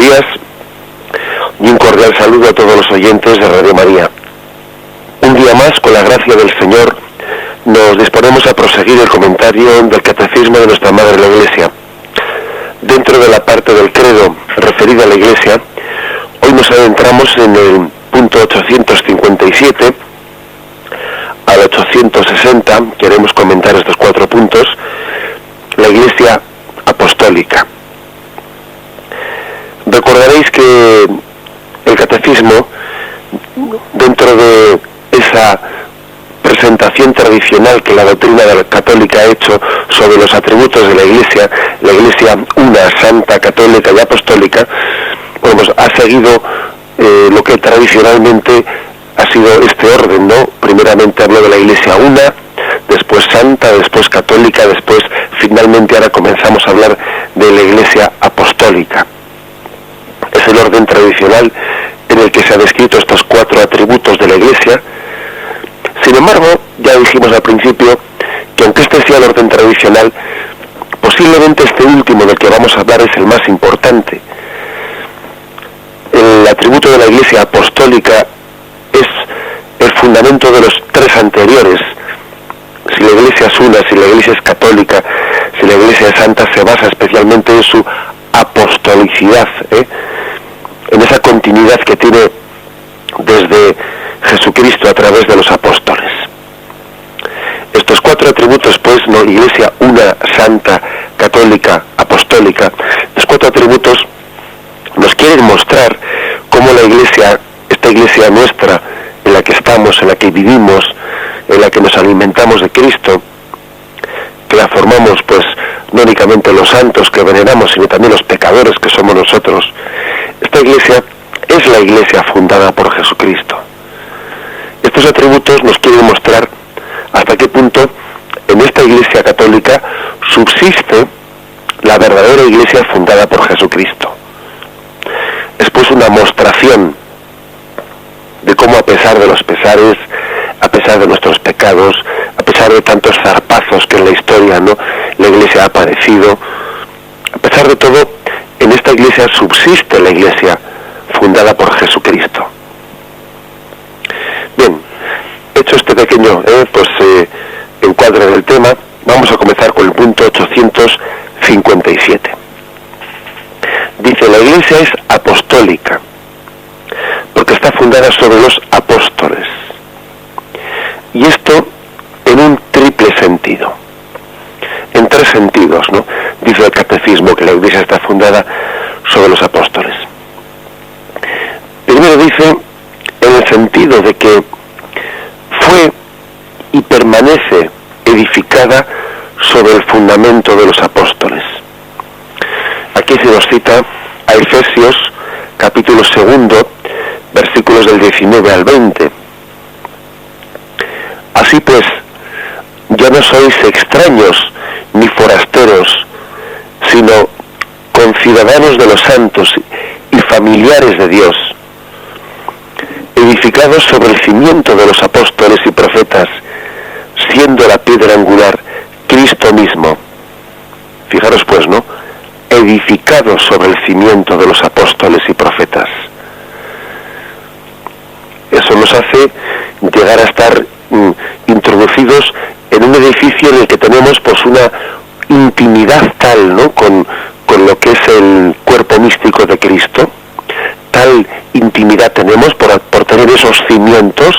días y un cordial saludo a todos los oyentes de Radio María. Un día más, con la gracia del Señor, nos disponemos a proseguir el comentario del Catecismo de nuestra Madre la Iglesia. Dentro de la parte del credo referida a la Iglesia, hoy nos adentramos en el punto 857 al 860. Queremos comentar estos 4 puntos. La Iglesia apostólica. Recordaréis que el Catecismo, dentro de esa presentación tradicional que la doctrina católica ha hecho sobre los atributos de la Iglesia una, santa, católica y apostólica, pues ha seguido lo que tradicionalmente ha sido este orden, ¿no? Primeramente habló de la Iglesia una, después santa, después católica, después finalmente ahora comenzamos a hablar de la Iglesia apostólica. Es el orden tradicional en el que se han descrito estos 4 atributos de la Iglesia. Sin embargo, ya dijimos al principio que aunque este sea el orden tradicional, posiblemente este último del que vamos a hablar es el más importante. El atributo de la Iglesia apostólica es el fundamento de los 3 anteriores. Si la Iglesia es una, si la Iglesia es católica, si la Iglesia es santa, se basa especialmente en su apostolicidad, en esa continuidad que tiene desde Jesucristo a través de los apóstoles. Estos 4 atributos, pues, no, Iglesia una, santa, católica, apostólica, los 4 atributos nos quieren mostrar cómo la Iglesia, esta Iglesia nuestra, en la que estamos, en la que vivimos, en la que nos alimentamos de Cristo, que la formamos, pues, no únicamente los santos que veneramos, sino también los pecadores que somos nosotros. Esta Iglesia es la Iglesia fundada por Jesucristo. Estos atributos nos quieren mostrar hasta qué punto en esta Iglesia católica subsiste la verdadera Iglesia fundada por Jesucristo. Es pues una mostración de cómo, a pesar de los pesares, a pesar de nuestros pecados, a pesar de tantos zarpazos que en la historia, ¿no?, la Iglesia ha padecido, a pesar de todo, en esta Iglesia subsiste la Iglesia fundada por Jesucristo. Bien, hecho este pequeño encuadre del tema, vamos a comenzar con el punto 857. Dice: la Iglesia es apostólica porque está fundada sobre los apóstoles, y esto en un triple sentido, en 3 sentidos, ¿no? Dice el Catecismo que la Iglesia está fundada sobre los apóstoles. Primero dice en el sentido de que fue y permanece edificada sobre el fundamento de los apóstoles. Aquí se nos cita a Efesios capítulo 2, versículos del 19 al 20. Así pues, ya no sois extraños ni forasteros, sino conciudadanos de los santos y familiares de Dios, edificados sobre el cimiento de los apóstoles y profetas, siendo la piedra angular Cristo mismo. Fijaros pues, ¿no? Edificados sobre el cimiento de los apóstoles y profetas. Eso nos hace llegar a estar introducidos en un edificio en el que tenemos, pues, una intimidad tal, ¿no?, con lo que es el cuerpo místico de Cristo. Tal intimidad tenemos por tener esos cimientos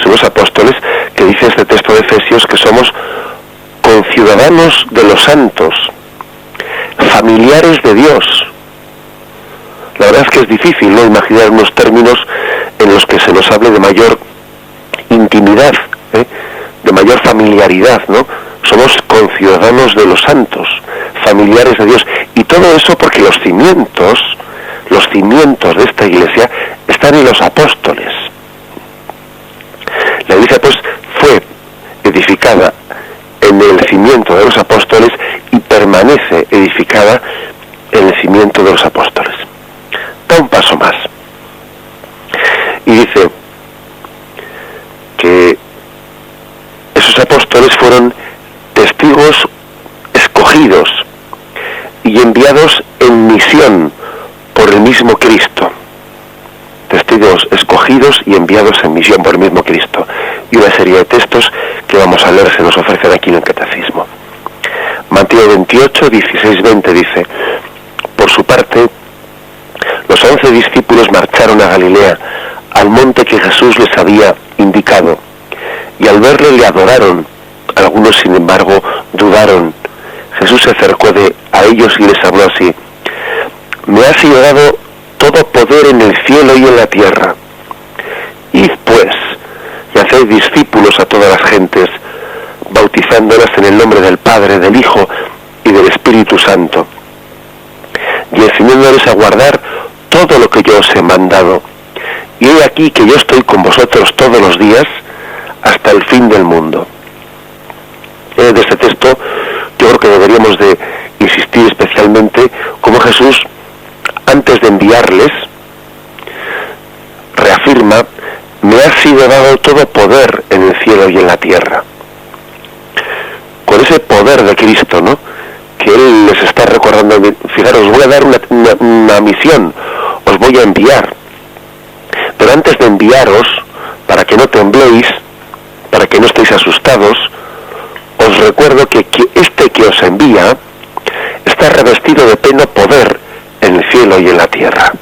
en los apóstoles, que dice este texto de Efesios que somos conciudadanos de los santos, familiares de Dios. La verdad es que es difícil, ¿no?, imaginar unos términos en los que se nos hable de mayor intimidad, de mayor familiaridad, ¿no? Somos conciudadanos de los santos, familiares de Dios, y todo eso porque los cimientos de esta Iglesia están en los apóstoles. La Iglesia, pues, fue edificada en el cimiento de los apóstoles y permanece edificada en el cimiento de los apóstoles. Da un paso más y dice que esos apóstoles fueron testigos escogidos y enviados en en misión por el mismo Cristo. Testigos escogidos y enviados en misión por el mismo Cristo. Y una serie de textos que vamos a leer se nos ofrecen aquí en el Catecismo. Mateo 28, 16, 20 dice: por su parte, los 11 discípulos marcharon a Galilea, al monte que Jesús les había indicado, y al verle le adoraron. Algunos, sin embargo, dudaron. Jesús se acercó a ellos y les habló así: me ha sido dado todo poder en el cielo y en la tierra. Id pues, y haced discípulos a todas las gentes, bautizándolas en el nombre del Padre, del Hijo y del Espíritu Santo, y enseñándoles a guardar todo lo que yo os he mandado. Y he aquí que yo estoy con vosotros todos los días, hasta el fin del mundo. De este texto yo creo que deberíamos de insistir especialmente cómo Jesús, antes de enviarles, reafirma: me ha sido dado todo poder en el cielo y en la tierra. Con ese poder de Cristo, ¿no?, que Él les está recordando: fijaros, os voy a dar una misión, os voy a enviar, pero antes de enviaros, para que no tembléis, para que no estéis asustados, os recuerdo que este que os envía está revestido de pleno poder en el cielo y en la tierra.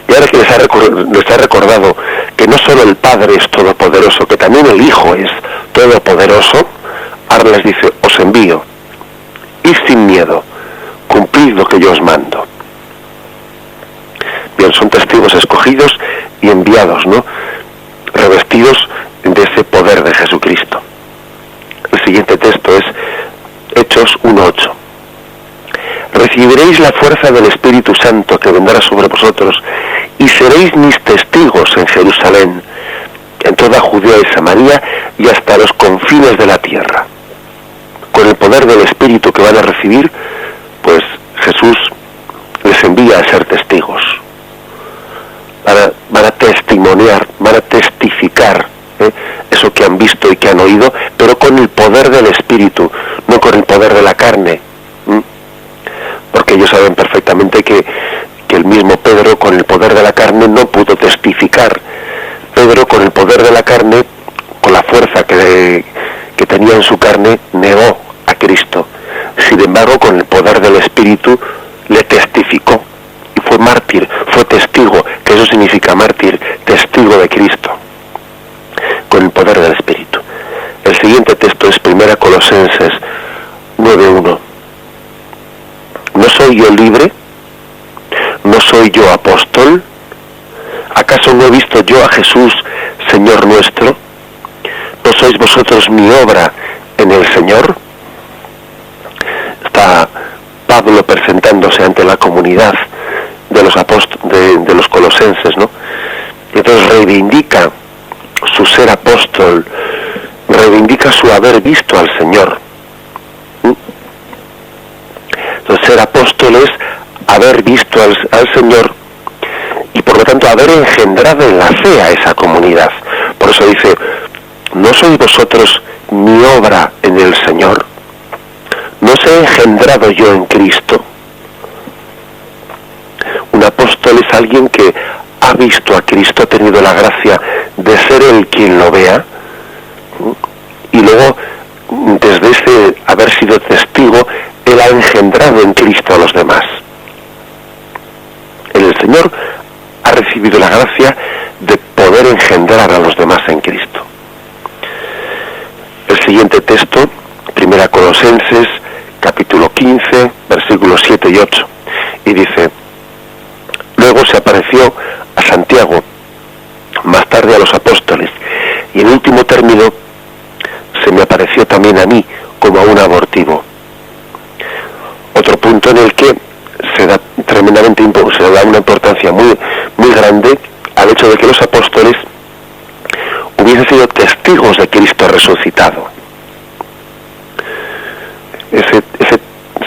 Y ahora que les ha recordado que no solo el Padre es todopoderoso, que también el Hijo es todopoderoso, ahora les dice: os envío, id sin miedo, cumplid lo que yo os mando. Bien, son testigos escogidos y enviados, ¿no?, revestidos de ese poder de Jesucristo. El siguiente texto es Hechos 1:8. Recibiréis la fuerza del Espíritu Santo que vendrá sobre vosotros, y seréis mis testigos en Jerusalén, en toda Judea y Samaria, y hasta los confines de la tierra. Con el poder del Espíritu que van a recibir, pues Jesús les envía a ser testigos. Van a testimoniar, van a testificar eso que han visto y que han oído, pero con el poder del Espíritu, no con el poder de la carne. Porque ellos saben perfectamente que el mismo Pedro, con el poder de la carne, no pudo testificar. Pedro, con el poder de la carne, con la fuerza que tenía en su carne, negó a Cristo. Sin embargo, con el poder del Espíritu, le testificó. Y fue mártir, fue testigo, que eso significa mártir, testigo de Cristo. Con el poder del Espíritu. El siguiente texto es 1 Colosenses 9:1. ¿No soy yo libre? ¿No soy yo apóstol? ¿Acaso no he visto yo a Jesús, Señor nuestro? ¿No sois vosotros mi obra en el Señor? Está Pablo presentándose ante la comunidad de los de los colosenses, ¿no? Y entonces reivindica su ser apóstol, reivindica su haber visto al Señor. Entonces, ser apóstol es haber visto al Señor y por lo tanto haber engendrado en la fe a esa comunidad. Por eso dice: ¿no sois vosotros mi obra en el Señor? ¿No os he engendrado yo en Cristo? Un apóstol es alguien que ha visto a Cristo, ha tenido la gracia de ser él quien lo vea, y luego, desde ese haber sido testigo, él ha engendrado en Cristo a los demás. El Señor ha recibido la gracia de poder engendrar a los demás en Cristo. El siguiente texto, 1 Colosenses, capítulo 15, versículos 7 y 8, y dice: luego se apareció a Santiago, más tarde a los apóstoles, y en último término se me apareció también a mí como a un abortivo. Otro punto en el que se da una importancia muy grande al hecho de que los apóstoles hubiesen sido testigos de Cristo resucitado. Ese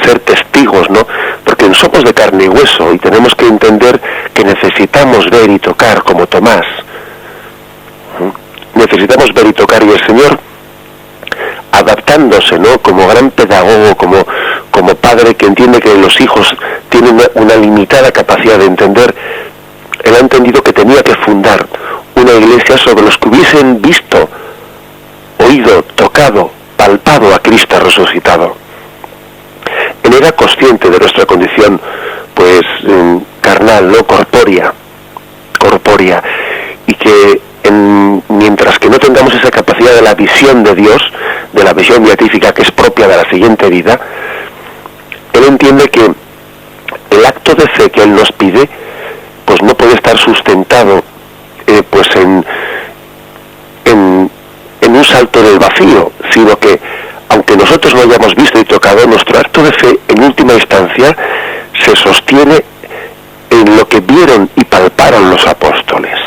ser testigos, ¿no? Porque somos de carne y hueso y tenemos que entender que necesitamos ver y tocar como Tomás. Necesitamos ver y tocar, y el Señor, adaptándose, ¿no?, como gran pedagogo, como como padre que entiende que los hijos tienen una limitada capacidad de entender, él ha entendido que tenía que fundar una iglesia sobre los que hubiesen visto, oído, tocado, palpado a Cristo resucitado. Él era consciente de nuestra condición, pues, carnal, no corpórea, y que mientras que no tengamos esa capacidad de la visión de Dios, de la visión beatífica que es propia de la siguiente vida, él entiende que el acto de fe que él nos pide, pues no puede estar sustentado pues en un salto del vacío, sino que aunque nosotros lo hayamos visto y tocado, nuestro acto de fe en última instancia se sostiene en lo que vieron y palparon los apóstoles.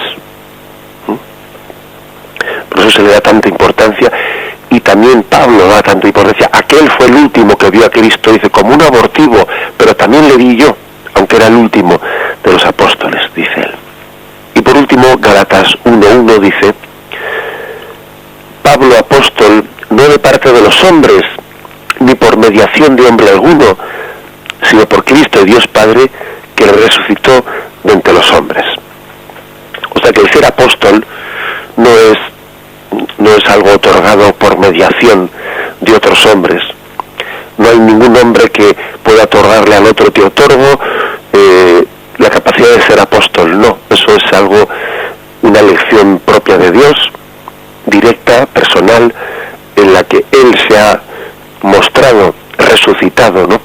Por eso se le da tanta importancia, y también Pablo da tanta importancia. Aquel fue el último que vio a Cristo, dice, como un abortivo, pero también le vi yo, aunque era el último de los apóstoles, dice él. Y por último, Gálatas 1:1 dice, Pablo apóstol, no de parte de los hombres, ni por mediación de hombre alguno, sino por Cristo y Dios Padre, que le resucitó de entre los hombres. O sea que el ser apóstol no es algo otorgado por mediación de otros hombres. No hay ningún hombre que pueda otorgarle al otro, te otorgo la capacidad de ser apóstol. No, eso es algo, una elección propia de Dios, directa, personal, en la que Él se ha mostrado resucitado, ¿no?,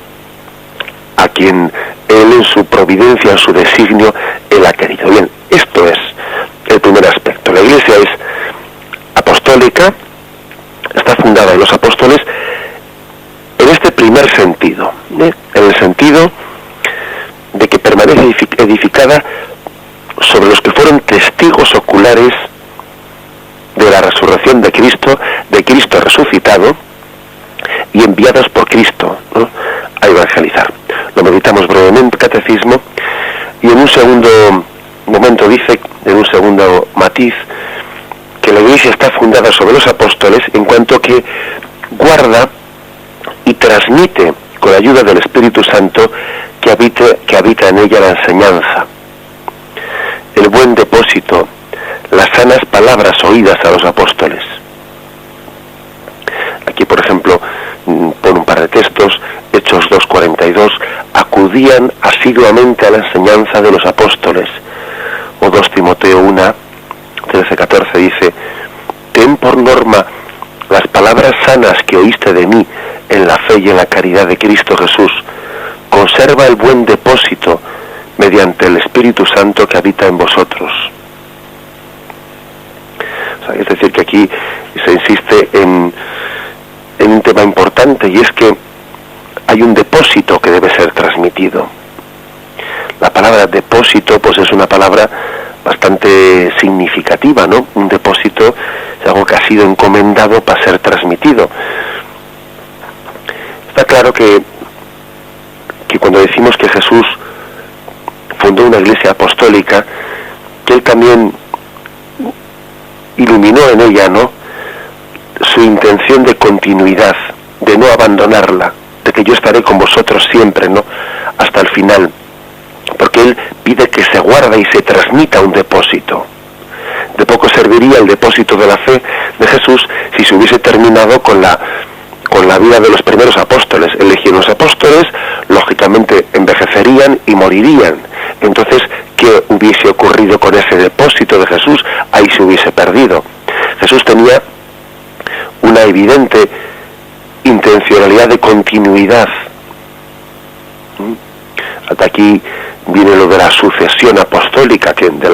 a quien Él en su providencia, en su designio, Él ha querido. Bien, esto es el primer aspecto. La Iglesia es apostólica, está fundada en los apóstoles en este primer sentido, en el sentido de que permanece edificada sobre los que fueron testigos oculares de la resurrección de Cristo resucitado y enviados por Cristo, ¿no?, a evangelizar. Lo meditamos brevemente, catecismo, y en un segundo momento dice, en un segundo matiz, que la Iglesia está fundada sobre los apóstoles en cuanto que guarda y transmite con la ayuda del Espíritu Santo que habita en ella la enseñanza, el buen depósito, las sanas palabras oídas a los apóstoles. Aquí, por ejemplo, por un par de textos, Hechos 2:42, acudían asiduamente a la enseñanza de los apóstoles. O 2 Timoteo 1:13-14 dice, ten por norma las palabras sanas que oíste de mí en la fe y en la caridad de Cristo Jesús. Conserva el buen depósito mediante el Espíritu Santo que habita en vosotros. O sea, es decir, que aquí se insiste en un tema importante, y es que hay un depósito que debe ser transmitido. La palabra depósito, pues es una palabra bastante significativa, ¿no? Un depósito es algo que ha sido encomendado para ser transmitido. Está claro que cuando decimos que Jesús fundó una iglesia apostólica, que Él también iluminó en ella, ¿no?, su intención de continuidad, de no abandonarla, de que yo estaré con vosotros siempre, ¿no?, hasta el final, porque Él pide que se guarde y se transmita un depósito. De poco serviría el depósito de la fe de Jesús si se hubiese terminado con la vida de los primeros apóstoles. Elegieron los apóstoles, lógicamente envejecerían y morirían. Entonces, ¿qué hubiese ocurrido con ese depósito de Jesús? Ahí se hubiese perdido. Jesús tenía una evidente intencionalidad de continuidad. Hasta aquí viene lo de la sucesión apostólica, de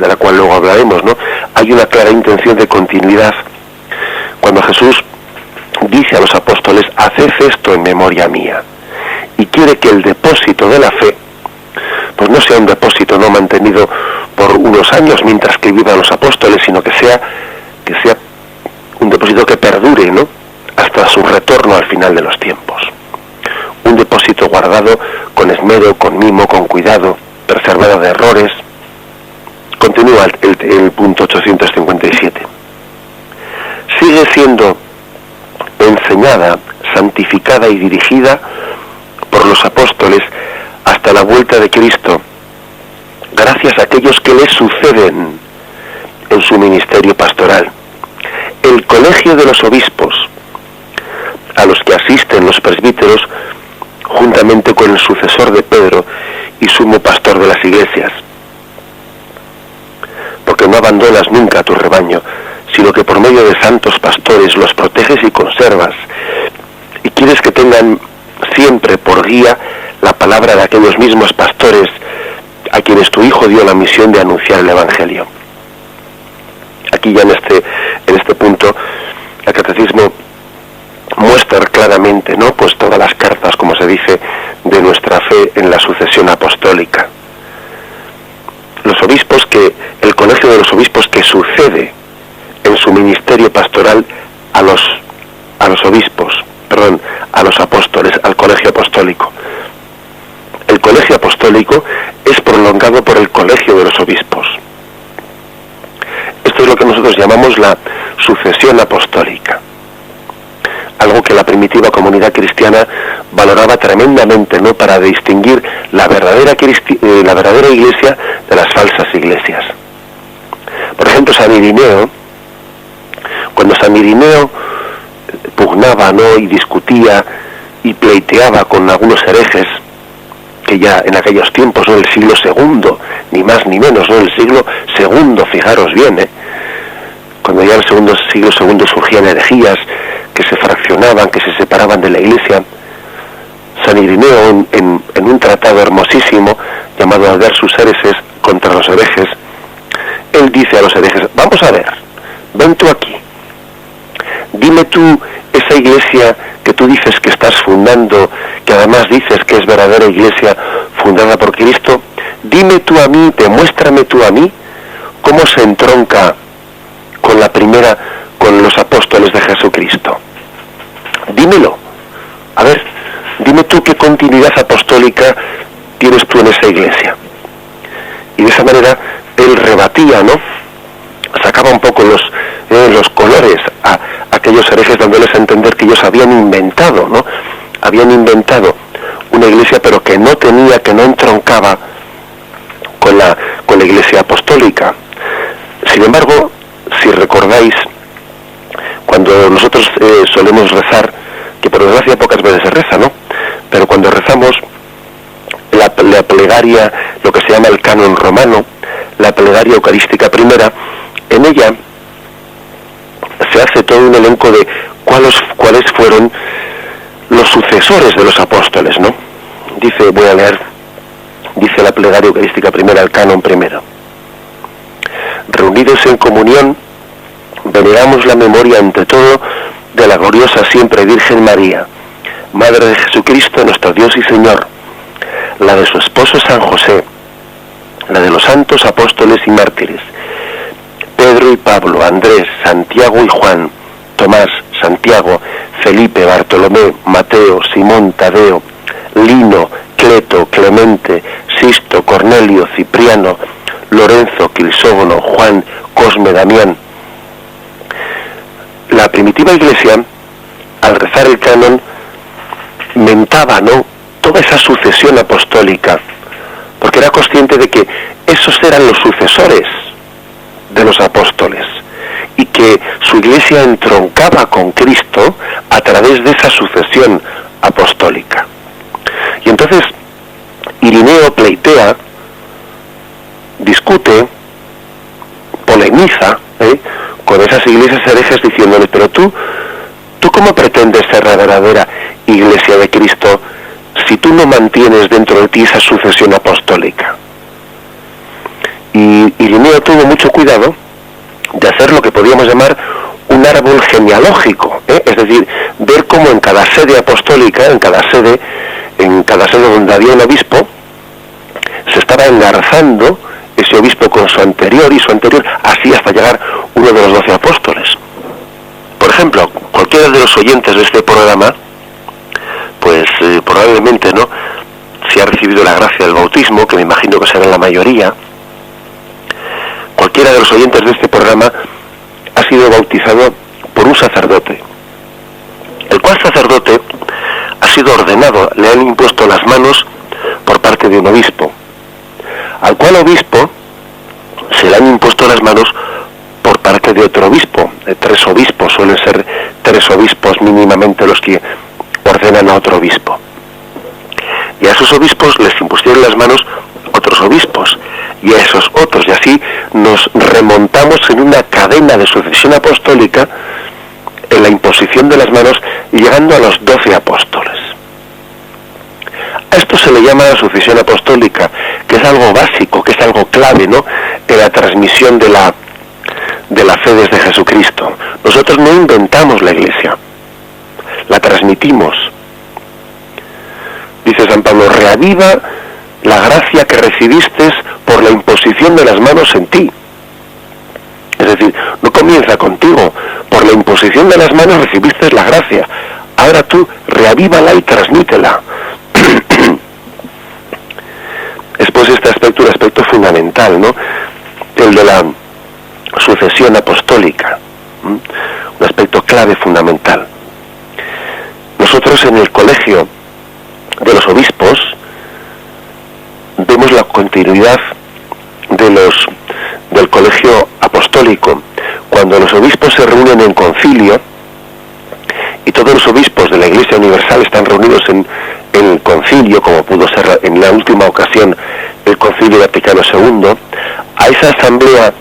la cual luego hablaremos, ¿no? Hay una clara intención de continuidad. Cuando Jesús dice a los apóstoles, haced esto en memoria mía, y quiere que el depósito de la fe, pues no sea un depósito no mantenido por unos años mientras que vivan los apóstoles, sino que sea un depósito que perdure, ¿no?, hasta su retorno al final de los tiempos. Un depósito guardado con esmero, con mimo, con cuidado, preservado de errores. Continúa el punto 857. Sigue siendo enseñada, santificada y dirigida por los apóstoles hasta la vuelta de Cristo, gracias a aquellos que le suceden en su ministerio pastoral. El colegio de los obispos, a los que asisten los presbíteros, juntamente con el sucesor de Pedro y sumo pastor de las iglesias. Porque no abandonas nunca a tu rebaño, sino que por medio de santos pastores los proteges y conservas, y quieres que tengan siempre por guía la palabra de aquellos mismos pastores a quienes tu Hijo dio la misión de anunciar el Evangelio. Aquí ya en este punto el catecismo muestra claramente, ¿no?, pues todas las cartas, como se dice, de nuestra fe en la sucesión apostólica. Los obispos el colegio de los obispos que sucede en su ministerio pastoral a los apóstoles, al colegio apostólico. El colegio apostólico es prolongado por el colegio de los obispos. Esto es lo que nosotros llamamos la sucesión apostólica. Algo que la primitiva comunidad cristiana valoraba tremendamente, ¿no?, para distinguir la verdadera iglesia de las falsas iglesias. Por ejemplo, San Irineo, cuando San Irineo pugnaba, ¿no?, y discutía y pleiteaba con algunos herejes, que ya en aquellos tiempos, ¿no?, el siglo II, ni más ni menos, ¿no?, el siglo II, fijaros bien, cuando ya en el siglo II surgían herejías que se fraccionaban, que se separaban de la iglesia, San Irineo en un tratado hermosísimo llamado Adversus Hereses, contra los herejes, él dice a los herejes: vamos a ver, ven tú aquí, dime tú esa iglesia que tú dices que estás fundando, que además dices que es verdadera iglesia fundada por Cristo, dime tú a mí, demuéstrame tú a mí cómo se entronca con la primera, con los apóstoles de Jesucristo. Dímelo. A ver, dime tú qué continuidad apostólica tienes tú en esa iglesia. Y de esa manera él rebatía, ¿no?, sacaba un poco los colores a aquellos herejes, dándoles a entender que ellos habían inventado, ¿no?, habían inventado una iglesia, pero que no entroncaba con la iglesia apostólica. Sin embargo, si recordáis, cuando nosotros solemos rezar, que por desgracia pocas veces se reza, ¿no?, pero cuando rezamos la plegaria, lo que se llama el canon romano, la plegaria eucarística primera, en ella se hace todo un elenco de cuáles fueron los sucesores de los apóstoles, ¿no? Voy a leer, dice la plegaria eucarística primera, el canon primero: reunidos en comunión, veneramos la memoria ante todo de la gloriosa siempre Virgen María, Madre de Jesucristo, nuestro Dios y Señor, la de su esposo San José, la de los santos apóstoles y mártires, Pedro y Pablo, Andrés, Santiago y Juan, Tomás, Santiago, Felipe, Bartolomé, Mateo, Simón, Tadeo, Lino, Cleto, Clemente, Sisto, Cornelio, Cipriano, Lorenzo, Crisógono, Juan, Cosme, Damián. La primitiva iglesia, al rezar el canon, mentaba, ¿no?, toda esa sucesión apostólica, porque era consciente de que esos eran los sucesores de los apóstoles y que su iglesia entroncaba con Cristo a través de esa sucesión apostólica. Y entonces Irineo pleitea, discute, polemiza con esas iglesias herejes, diciéndoles: pero tú ¿cómo pretendes ser la verdadera iglesia de Cristo si tú no mantienes dentro de ti esa sucesión apostólica? Y Irineo tuvo mucho cuidado de hacer lo que podríamos llamar un árbol genealógico, es decir, ver cómo en cada sede apostólica, en cada sede donde había un obispo, se estaba engarzando ese obispo con su anterior y su anterior, así hasta llegar uno de los 12 apóstoles. Por ejemplo, cualquiera de los oyentes de este programa, pues probablemente, ¿no?, si ha recibido la gracia del bautismo, que me imagino que será la mayoría, cualquiera de los oyentes de este programa ha sido bautizado por un sacerdote, el cual sacerdote ha sido ordenado, le han impuesto las manos por parte de un obispo, al cual obispo se le han impuesto las manos por parte de otro obispo. 3 obispos, suelen ser 3 obispos mínimamente los que ordenan a otro obispo. Y a esos obispos les impusieron las manos otros obispos, y a esos otros, y así nos remontamos en una cadena de sucesión apostólica en la imposición de las manos, llegando a los 12 apóstoles. A esto se le llama la sucesión apostólica, que es algo básico, que es algo clave, ¿no?, en la transmisión de la fe desde Jesucristo. Nosotros no inventamos la Iglesia, la transmitimos. Dice San Pablo: reaviva la gracia que recibiste por la imposición de las manos en ti. Es decir, no comienza contigo, por la imposición de las manos recibiste la gracia, ahora tú reavívala y transmítela. Después este aspecto, un aspecto fundamental, ¿no?, el de la sucesión apostólica, un aspecto clave, fundamental. Nosotros en el colegio de los obispos vemos la continuidad del colegio apostólico. Cuando los obispos se reúnen en concilio, y todos los obispos de la Iglesia Universal están reunidos en el concilio, como pudo ser en la última ocasión el Concilio Vaticano II, a esa asamblea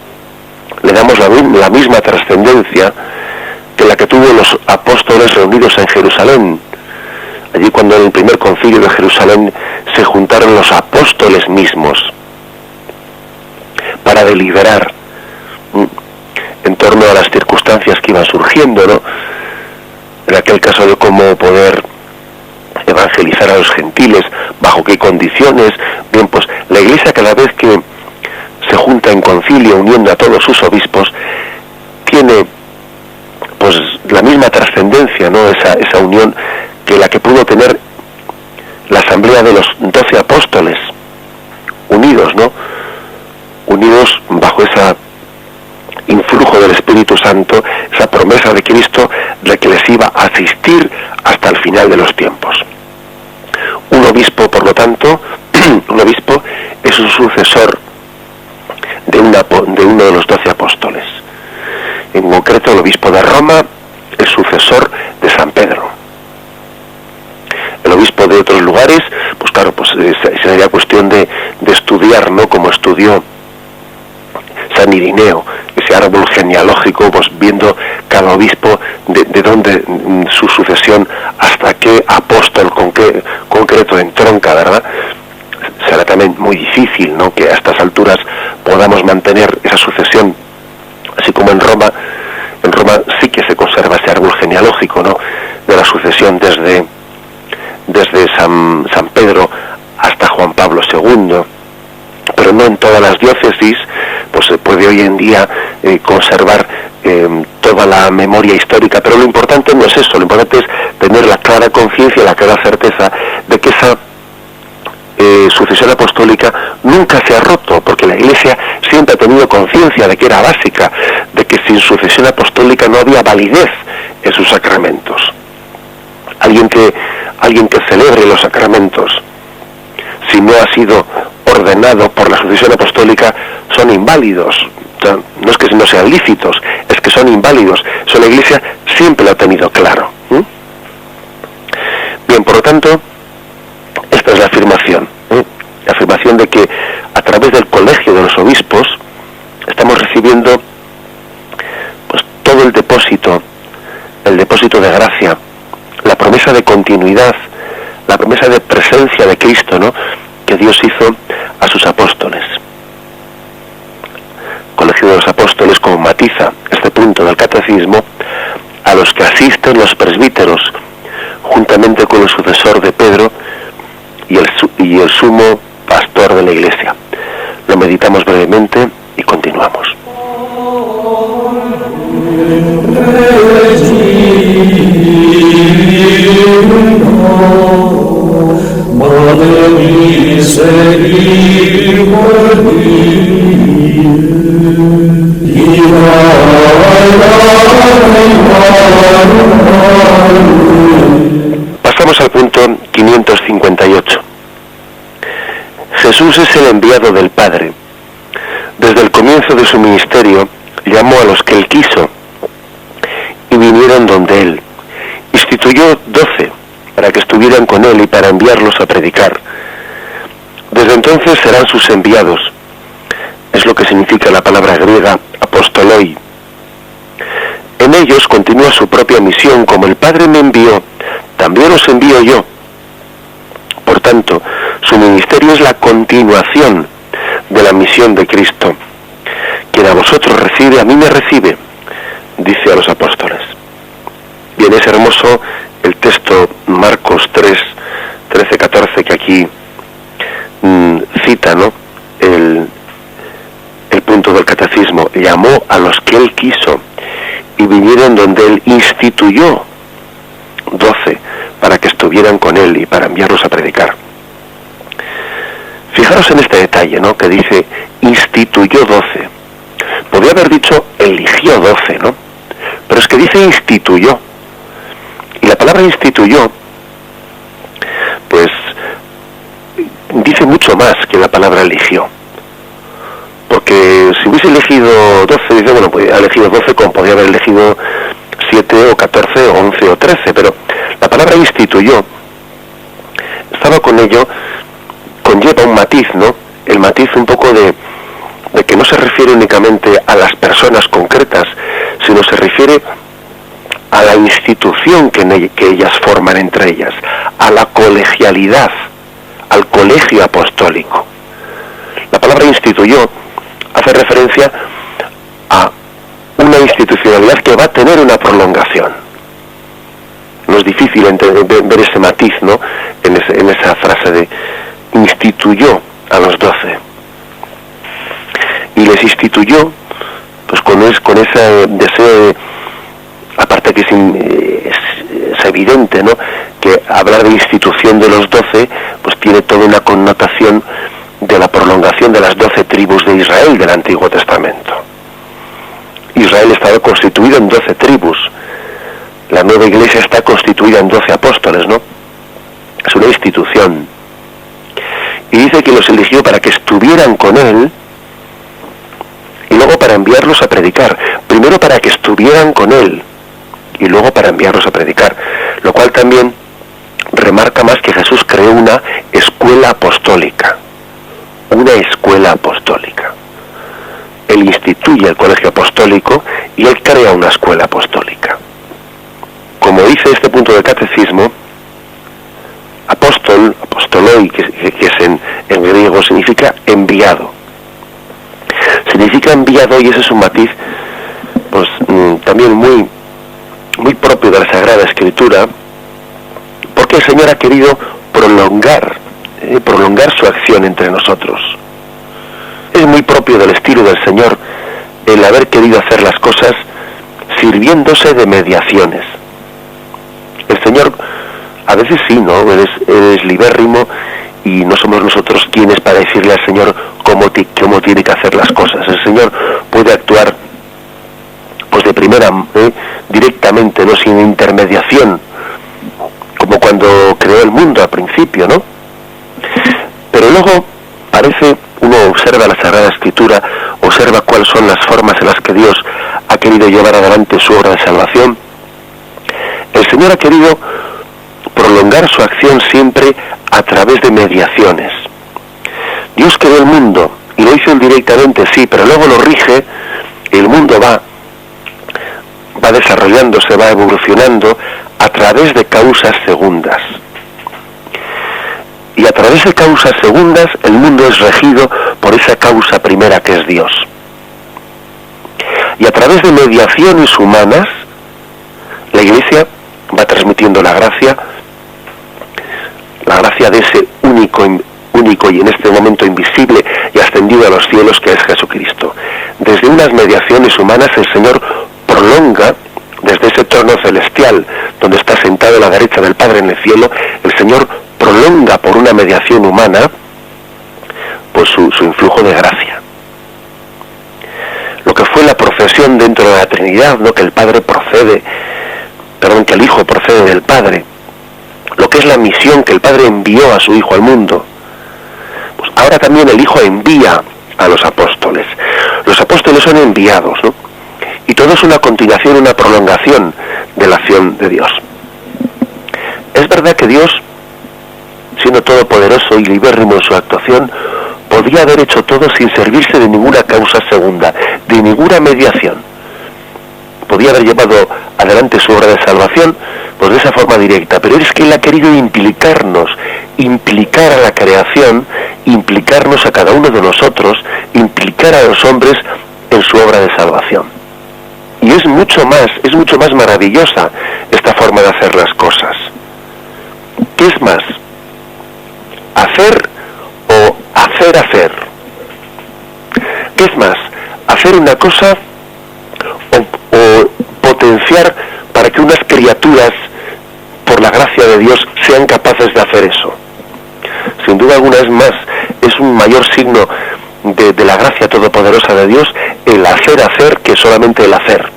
le damos la misma trascendencia que la que tuvo los apóstoles reunidos en Jerusalén. Allí, cuando en el primer concilio de Jerusalén se juntaron los apóstoles mismos para deliberar en torno a las circunstancias que iban surgiendo, ¿no?, en aquel caso de cómo poder evangelizar a los gentiles, bajo qué condiciones. Bien, pues la Iglesia, cada vez que se junta en concilio uniendo a todos sus obispos, tiene pues la misma trascendencia, ¿no?, esa unión que la que pudo tener la asamblea de los 12 apóstoles, unidos, ¿no?, unidos bajo ese influjo del Espíritu Santo, esa promesa de Cristo de que les iba a asistir hasta el final de los tiempos. Un obispo, por lo tanto, un obispo es un sucesor de uno de los 12 apóstoles. En concreto, el obispo de Roma es sucesor de San Pedro. El obispo de otros lugares, pues claro, pues sería cuestión de estudiar, ¿no?, como estudió San Irineo, ese árbol genealógico, pues viendo cada obispo de dónde su sucesión, hasta qué apóstol concreto entronca, ¿verdad? Será también muy difícil, ¿no?, que a estas alturas podamos mantener esa sucesión, así como en Roma sí que se conserva ese árbol genealógico, ¿no?, de la sucesión desde San Pedro hasta Juan Pablo II, pero no en todas las diócesis pues se puede hoy en día conservar toda la memoria histórica. Pero lo importante no es eso, lo importante es tener la clara conciencia, la clara certeza de que esa sucesión apostólica nunca se ha roto, porque la Iglesia siempre ha tenido conciencia de que era básica, de que sin sucesión apostólica no había validez en sus sacramentos. Alguien que celebre los sacramentos, si no ha sido ordenado por la sucesión apostólica, son inválidos. O sea, no es que no sean lícitos, es que son inválidos. Eso la Iglesia siempre lo ha tenido claro. Bien, por lo tanto, esta es la afirmación. La afirmación de que a través del colegio de los obispos estamos recibiendo pues todo el depósito de gracia, la promesa de continuidad, la promesa de presencia de Cristo, ¿no?, que Dios hizo a sus apóstoles. Colegio de los apóstoles, como matiza este punto del catecismo, a los que asisten los presbíteros, juntamente con el sucesor de Pedro y el sumo pastor de la Iglesia. Lo meditamos brevemente y continuamos. Pasamos al punto Jesús es el enviado del Padre. Desde el comienzo de su ministerio llamó a los que él quiso y vinieron donde él. Instituyó 12 para que estuvieran con él y para enviarlos a predicar. Desde entonces serán sus enviados. Es lo que significa la palabra griega apostoloi. En ellos continúa su propia misión. Como el Padre me envió, también os envío yo. Por tanto, su ministerio es la continuación de la misión de Cristo. Quien a vosotros recibe, a mí me recibe, dice a los apóstoles. Bien, es hermoso el texto Marcos 3, 13, 14, que aquí cita, ¿no?, el punto del catecismo. Llamó a los que él quiso y vinieron donde él. Instituyó 12 para que estuvieran con él y para enviarlos a predicar. Fijaros en este detalle, ¿no?, que dice instituyó 12. Podría haber dicho eligió 12, ¿no? Pero es que dice instituyó. Y la palabra instituyó, pues, dice mucho más que la palabra eligió. Porque si hubiese elegido 12, dice, bueno, pues ha elegido 12 como podría haber elegido 7 o 14 o 11 o 13, pero la palabra instituyó, estaba con ello, conlleva un matiz, ¿no? El matiz un poco de que no se refiere únicamente a las personas concretas, sino se refiere a la institución que ellas forman entre ellas, a la colegialidad, al colegio apostólico. La palabra instituyó hace referencia a una institucionalidad que va a tener una prolongación. No es difícil ver ese matiz, ¿no?, en esa frase de instituyó a los 12. Y les instituyó, pues con ese deseo de, aparte que es evidente, ¿no?, que hablar de institución de los 12, pues tiene toda una connotación de la prolongación de las 12 tribus de Israel del Antiguo Testamento. Israel estaba constituido en 12 tribus. La nueva iglesia está constituida en 12 apóstoles, ¿no? Es una institución. Y dice que los eligió para que estuvieran con él y luego para enviarlos a predicar. Primero para que estuvieran con él y luego para enviarlos a predicar. Lo cual también remarca más que Jesús creó una escuela apostólica. Una escuela apostólica. Él instituye el colegio apostólico y él crea una escuela apostólica. Como dice este punto del catecismo, apóstol, apostoloi, que es en griego, significa enviado. Significa enviado, y ese es un matiz, pues también muy propio de la Sagrada Escritura, porque el Señor ha querido prolongar su acción entre nosotros. Es muy propio del estilo del Señor el haber querido hacer las cosas sirviéndose de mediaciones. El Señor, a veces sí, ¿no?, eres libérrimo y no somos nosotros quienes para decirle al Señor cómo tiene que hacer las cosas. El Señor puede actuar, pues de primera, directamente, no sin intermediación, como cuando creó el mundo al principio, ¿no? Pero luego uno observa la Sagrada Escritura, observa cuáles son las formas en las que Dios ha querido llevar adelante su obra de salvación. El Señor ha querido prolongar su acción siempre a través de mediaciones. Dios creó el mundo y lo hizo directamente, sí, pero luego lo rige y el mundo va desarrollándose, va evolucionando a través de causas segundas. Y a través de causas segundas el mundo es regido por esa causa primera que es Dios. Y a través de mediaciones humanas la Iglesia va transmitiendo la gracia de ese único y en este momento invisible y ascendido a los cielos, que es Jesucristo. Desde unas mediaciones humanas el Señor prolonga, desde ese trono celestial donde está sentado a la derecha del Padre en el cielo, el Señor prolonga por una mediación humana pues su influjo de gracia. Lo que fue la procesión dentro de la Trinidad, ¿no?, que el Hijo procede del Padre, lo que es la misión que el Padre envió a su Hijo al mundo, pues ahora también el Hijo envía a los apóstoles. Los apóstoles son enviados, ¿no? Y todo es una continuación, una prolongación de la acción de Dios. Es verdad que Dios, siendo todopoderoso y libérrimo en su actuación, podía haber hecho todo sin servirse de ninguna causa segunda, de ninguna mediación. Podía haber llevado adelante su obra de salvación pues de esa forma directa, pero es que Él ha querido implicarnos, implicar a la creación, implicarnos a cada uno de nosotros, implicar a los hombres en su obra de salvación. Y es mucho más maravillosa esta forma de hacer las cosas. ¿Qué es más? ¿Hacer o hacer? ¿Qué es más? ¿Hacer una cosa o potenciar para que unas criaturas, por la gracia de Dios, sean capaces de hacer eso? Sin duda alguna es un mayor signo de la gracia todopoderosa de Dios el hacer que solamente el hacer.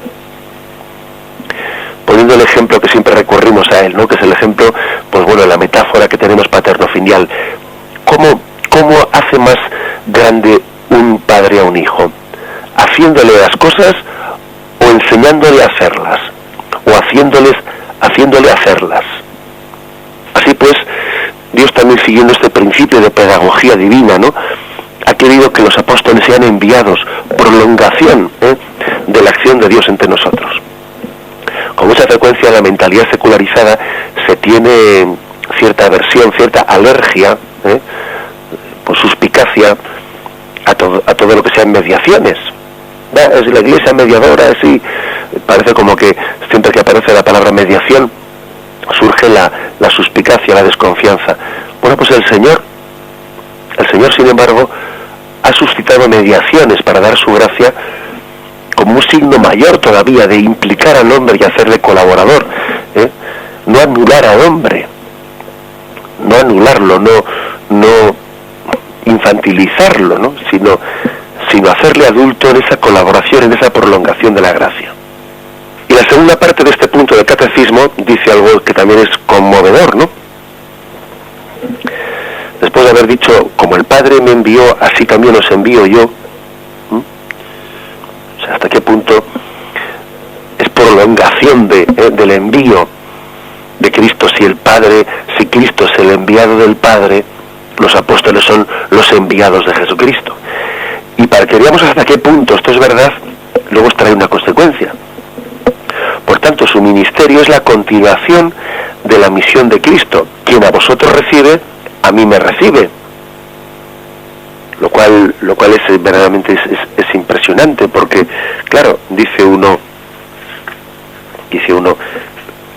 Poniendo el ejemplo que siempre recurrimos a él, ¿no? Que es el ejemplo, pues bueno, la metáfora que tenemos paterno-filial. ¿Cómo hace más grande un padre a un hijo? ¿Haciéndole las cosas o enseñándole a hacerlas? ¿O haciéndole hacerlas? Así pues, Dios también, siguiendo este principio de pedagogía divina, ¿no?, ha querido que los apóstoles sean enviados, prolongación de la acción de Dios entre nosotros. Con mucha frecuencia en la mentalidad secularizada se tiene cierta aversión, cierta alergia, por suspicacia a todo lo que sean mediaciones. Es la Iglesia mediadora, sí. Parece como que siempre que aparece la palabra mediación surge la suspicacia, la desconfianza. Bueno, pues el Señor, sin embargo, ha suscitado mediaciones para dar su gracia como un signo mayor todavía de implicar al hombre y hacerle colaborador, no anular al hombre, no anularlo, no infantilizarlo, ¿no?, sino hacerle adulto en esa colaboración, en esa prolongación de la gracia. Y la segunda parte de este punto del catecismo dice algo que también es conmovedor, ¿no? Después de haber dicho, como el Padre me envió, así también os envío yo. O sea, hasta qué punto es prolongación del envío de Cristo. Si Cristo es el enviado del Padre, los apóstoles son los enviados de Jesucristo. Y para que veamos hasta qué punto esto es verdad, luego os trae una consecuencia. Por tanto, su ministerio es la continuación de la misión de Cristo. Quien a vosotros recibe, a mí me recibe. Lo cual es verdaderamente es impresionante, porque claro, dice uno,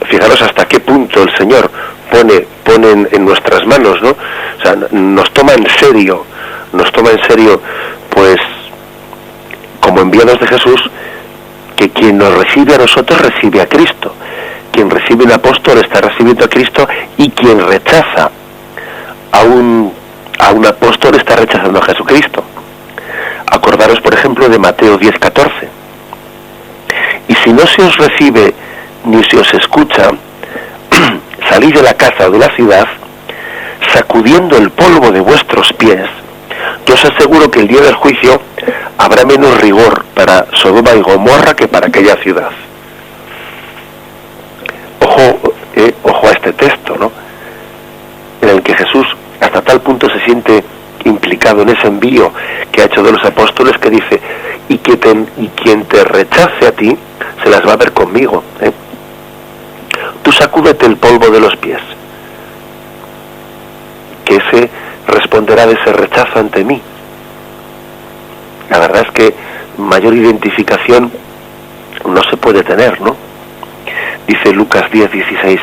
fijaros hasta qué punto el Señor pone en nuestras manos, ¿no? O sea, nos toma en serio, pues, como enviados de Jesús, que quien nos recibe a nosotros recibe a Cristo. Quien recibe un apóstol está recibiendo a Cristo, y quien rechaza a un apóstol está rechazando a Jesucristo. Acordaros, por ejemplo, de Mateo 10:14. Y si no se os recibe ni se os escucha, salid de la casa o de la ciudad, sacudiendo el polvo de vuestros pies. Yo os aseguro que el día del juicio habrá menos rigor para Sodoma y Gomorra que para aquella ciudad. Ojo a este texto, ¿no?, en el que Jesús hasta tal punto se siente implicado en ese envío que ha hecho de los apóstoles, que dice, y quien te rechace a ti, se las va a ver conmigo. Tú sacúdete el polvo de los pies, que ese responderá de ese rechazo ante mí. La verdad es que mayor identificación no se puede tener, ¿no? Dice Lucas 10:16,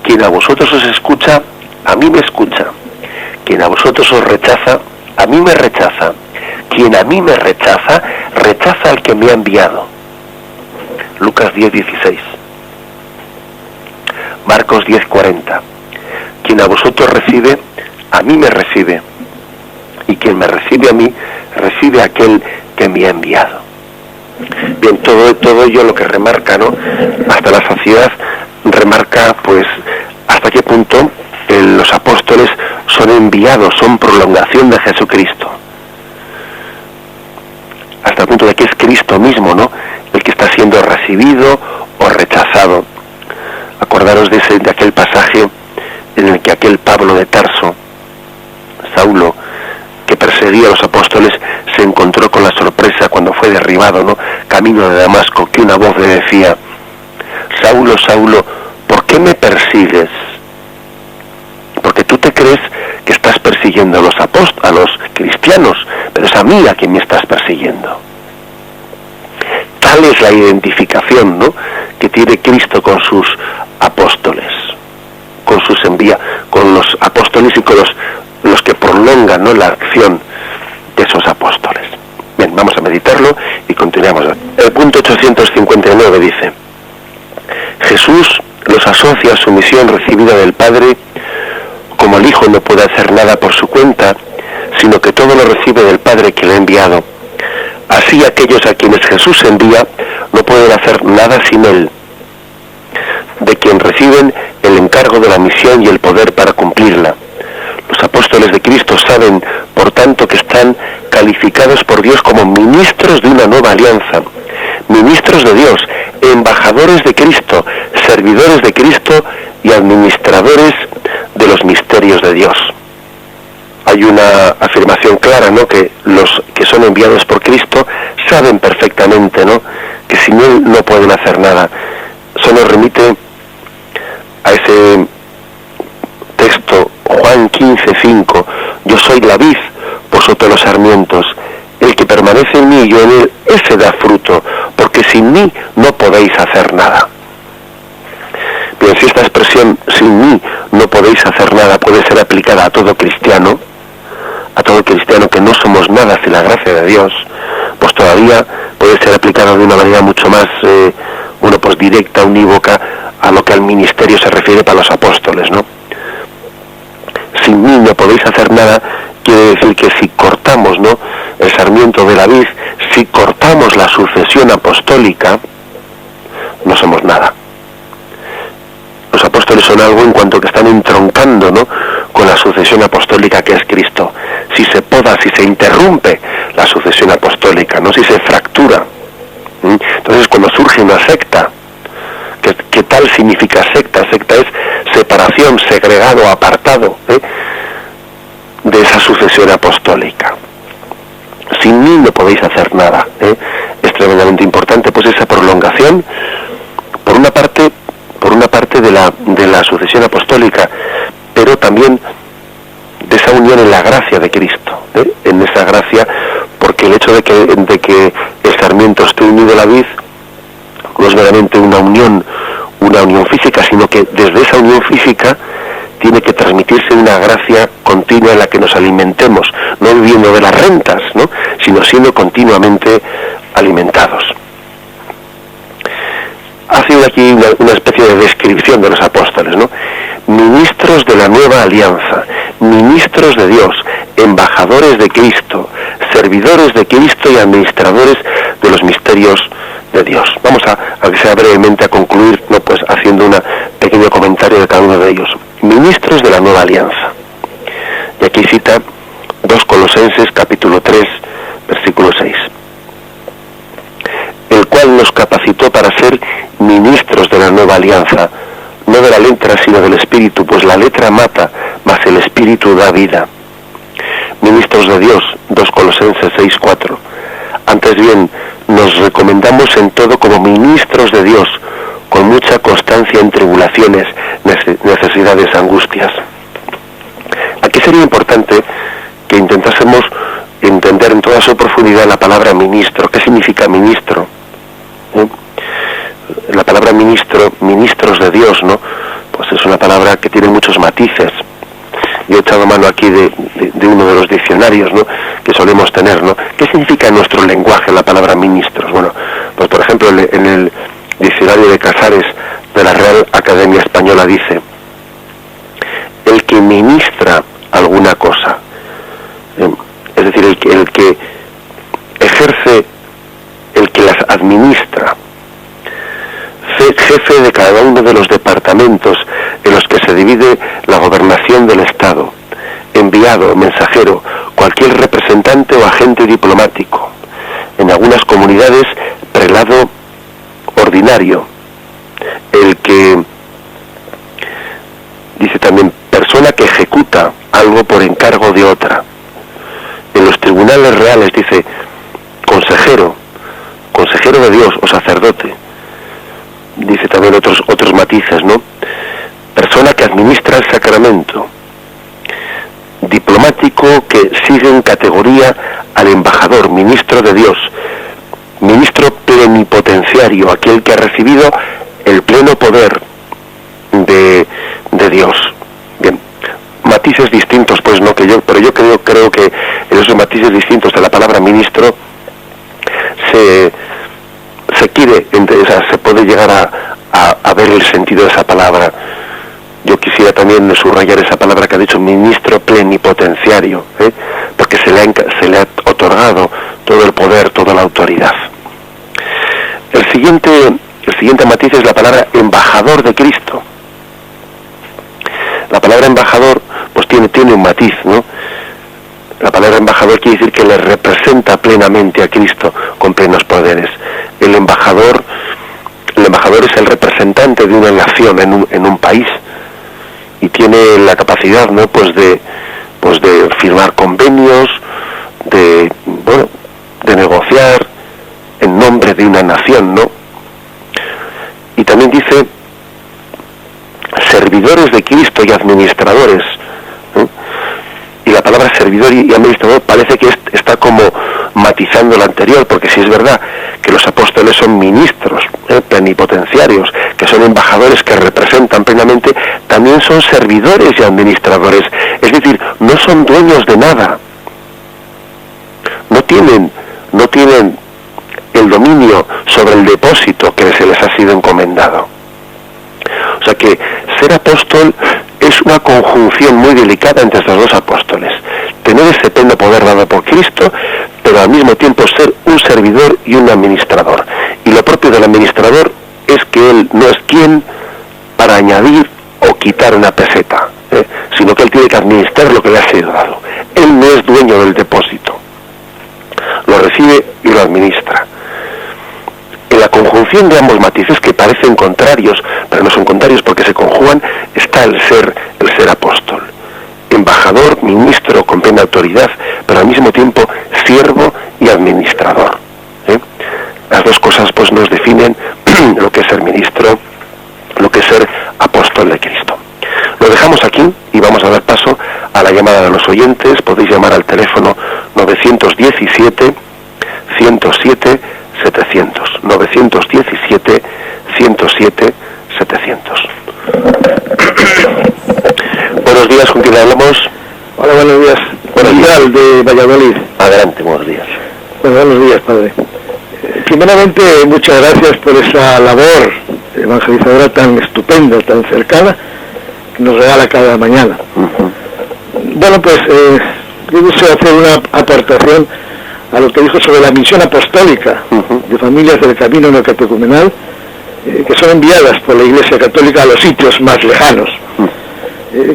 quien a vosotros os escucha, a mí me escucha. Quien a vosotros os rechaza, a mí me rechaza. Quien a mí me rechaza, rechaza al que me ha enviado. Lucas 10:16. Marcos 10:40. Quien a vosotros recibe, a mí me recibe. Y quien me recibe a mí, recibe a aquel que me ha enviado. Bien, todo ello lo que remarca, ¿no?, hasta la saciedad, remarca, pues, hasta qué punto los apóstoles son enviados, son prolongación de Jesucristo. Hasta el punto de que es Cristo mismo, ¿no?, el que está siendo recibido o rechazado. Acordaros de aquel pasaje en el que aquel Pablo de Tarso, Saulo, que perseguía a los apóstoles, se encontró con la sorpresa cuando fue derribado, ¿no?, camino de Damasco, que una voz le decía: Saulo, Saulo, ¿por qué me persigues? Porque tú te crees que estás persiguiendo a los cristianos, pero es a mí a quien me estás persiguiendo. Tal es la identificación, ¿no?, que tiene Cristo con sus apóstoles, con los apóstoles y con los que prolongan, ¿no?, la acción de esos apóstoles. Bien, vamos a meditarlo y continuamos. El punto 859 dice: Jesús los asocia a su misión recibida del Padre. Como el Hijo no puede hacer nada por su cuenta, sino que todo lo recibe del Padre que le ha enviado, así aquellos a quienes Jesús envía no pueden hacer nada sin Él, de quien reciben el encargo de la misión y el poder para cumplirla. Los apóstoles de Cristo saben, por tanto, que están calificados por Dios como ministros de una nueva alianza, ministros de Dios, embajadores de Cristo, servidores de Cristo y administradores de los misterios de Dios. Hay una afirmación clara, ¿no?, que los que son enviados por Cristo saben perfectamente, ¿no?, que sin Él no pueden hacer nada. Eso nos remite a ese texto, Juan 15:5: Yo soy la vid, vosotros los sarmientos. El que permanece en mí y yo en él, ese da fruto, porque sin mí no podéis hacer nada. Bien, si esta expresión, sin mí no podéis hacer nada, puede ser aplicada a todo cristiano que no somos nada sin la gracia de Dios, pues todavía puede ser aplicada de una manera mucho más directa, unívoca, a lo que al ministerio se refiere para los apóstoles, ¿no? Sin mí no podéis hacer nada quiere decir que si cortamos, ¿no?, el sarmiento de la vid, si cortamos la sucesión apostólica, no somos nada. Los apóstoles son algo en cuanto que están entroncando, ¿no?, con la sucesión apostólica que es Cristo. Si se poda, si se interrumpe la sucesión apostólica, ¿no?, si se fractura, entonces cuando surge una secta, ¿qué tal significa secta? Secta es separación, segregado, apartado, de esa sucesión apostólica. Sin mí no podéis hacer nada. Es tremendamente importante, pues, esa prolongación, por una parte de la sucesión apostólica, pero también de esa unión en la gracia de Cristo, en esa gracia, porque el hecho de que el sarmiento esté unido a la vid no es meramente una unión física, sino que desde esa unión física tiene que transmitirse una gracia continua en la que nos alimentemos, no viviendo de las rentas, ¿no?, sino siendo continuamente alimentados. Ha sido aquí una especie de descripción de los apóstoles, ¿no? Ministros de la nueva alianza, ministros de Dios, embajadores de Cristo, servidores de Cristo y administradores de los misterios de Dios. Vamos a que sea brevemente a concluir, ¿no?, pues haciendo un pequeño comentario de cada uno de ellos. Ministros de la nueva alianza. Y aquí cita 2 Colosenses capítulo 3, versículo 6. El cual nos capacitó para ser ministros de la nueva alianza, no de la letra sino del Espíritu, pues la letra mata, mas el Espíritu da vida. Ministros de Dios, 2 Colosenses 6:4. Antes bien, nos recomendamos en todo como ministros de Dios, con mucha constancia en tribulaciones, necesidades, angustias. Aquí sería importante que intentásemos entender en toda su profundidad la palabra ministro. ¿Qué significa ministro? La palabra ministro, ministros de Dios, ¿no?, pues es una palabra que tiene muchos matices. Yo he echado mano aquí de uno de los diccionarios, ¿no?, que solemos tener, ¿no? ¿Qué significa en nuestro lenguaje la palabra ministros? Bueno, pues por ejemplo en el diccionario de Casares de la Real Academia Española dice: el que ministra alguna cosa, es decir, el que ejerce, el que las administra, jefe de cada uno de los departamentos en los que se divide la gobernación del Estado, enviado, mensajero, cualquier representante o agente diplomático. En algunas comunidades, prelado ordinario. El que, dice también, persona que ejecuta algo por encargo de otra. En los tribunales reales dice consejero de Dios o sacerdote. Dice también otros matices, ¿no? Persona que administra el sacramento. Diplomático que sigue en categoría al embajador, ministro de Dios. Ministro plenipotenciario, aquel que ha recibido el pleno poder de Dios. Bien, matices distintos, pues no, pero yo creo que en esos matices distintos de la palabra ministro se quiere, o sea, se puede llegar a ver el sentido de esa palabra. Yo quisiera también subrayar esa palabra que ha dicho, ministro plenipotenciario, porque se le ha otorgado todo el poder, toda la autoridad. El siguiente matiz es la palabra embajador de Cristo. La palabra embajador pues tiene un matiz, ¿no? La palabra embajador quiere decir que le representa plenamente a Cristo con plenos poderes. El embajador es el representante de una nación en un país y tiene la capacidad, ¿no? pues de firmar convenios, de negociar en nombre de una nación, ¿no? Y también dice servidores de Cristo y administradores, ¿no? Y la palabra servidor y administrador parece que está como matizando la anterior, porque si es verdad que los apóstoles son ministros, plenipotenciarios, que son embajadores que representan plenamente, también son servidores y administradores, es decir, no son dueños de nada, no tienen el dominio sobre el depósito que se les ha sido encomendado. O sea que ser apóstol es una conjunción muy delicada entre estos dos apóstoles. Tener ese pleno poder dado por Cristo, pero al mismo tiempo ser un servidor y un administrador. Y lo propio del administrador es que él no es quien para añadir o quitar una peseta, sino que él tiene que administrar lo que le ha sido dado. Él no es dueño del depósito. Lo recibe y lo administra. En la conjunción de ambos matices, que parecen contrarios, pero no son contrarios porque se conjugan, está el ser apóstol. Embajador, ministro con plena autoridad, pero al mismo tiempo siervo y administrador. Las dos cosas pues nos definen lo que es ser ministro, lo que es ser apóstol de Cristo. Lo dejamos aquí y vamos a dar paso a la llamada de los oyentes. Podéis llamar al teléfono 917 107 700, 917 107 700. Buenos días, ¿con quién hablamos? Hola, buenos días. Buenos días. De Valladolid. Adelante, buenos días. Bueno, buenos días, padre. Primeramente, muchas gracias por esa labor evangelizadora tan estupenda, tan cercana, que nos regala cada mañana. Bueno, pues yo deseo hacer una aportación a lo que dijo sobre la misión apostólica de familias del camino neocatecumenal, que son enviadas por la Iglesia Católica a los sitios más lejanos.